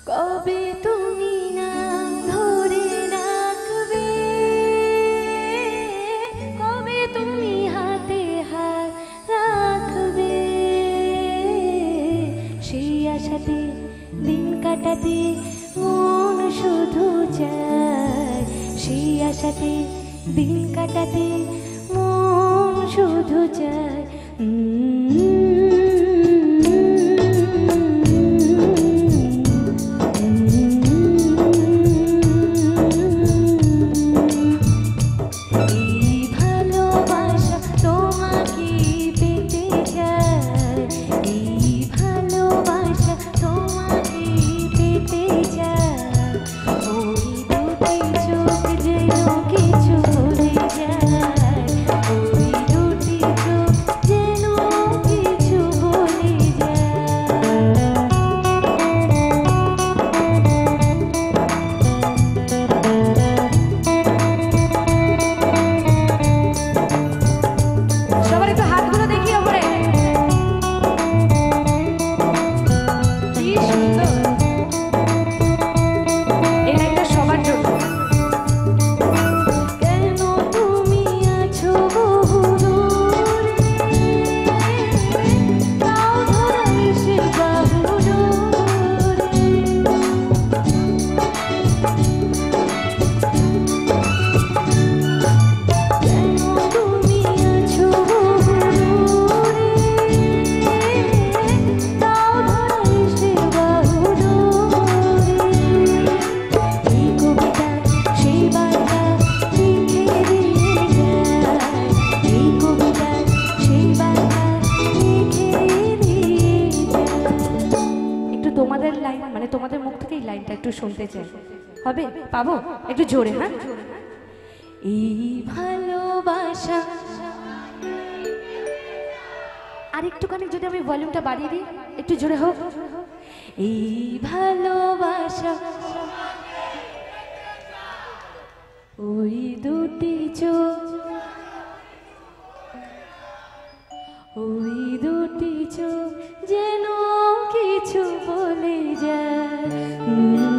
কবে তুমি না ধরে রাখবে, কবে তুমি হাতে হাত রাখবে, সেই আশাতে দিন কাটাতে মন শুধু চায়, সেই আশাতে দিন কাটাতে মন শুধু চায়। তোমাদের লাইন মানে তোমাদের মুখ থেকে এই লাইনটা একটু শুনতে চাই, হবে? পাবো? একটু জোরে। হ্যাঁ, এই ভালোবাসা আর একটুখানি যদি আমি ভলিউমটা বাড়িয়ে দিই, একটু জোরে হোক। এই ভালোবাসা ওই দুটি চোখ, ওই দুটি চোখ যেন কিছু বলে যায়।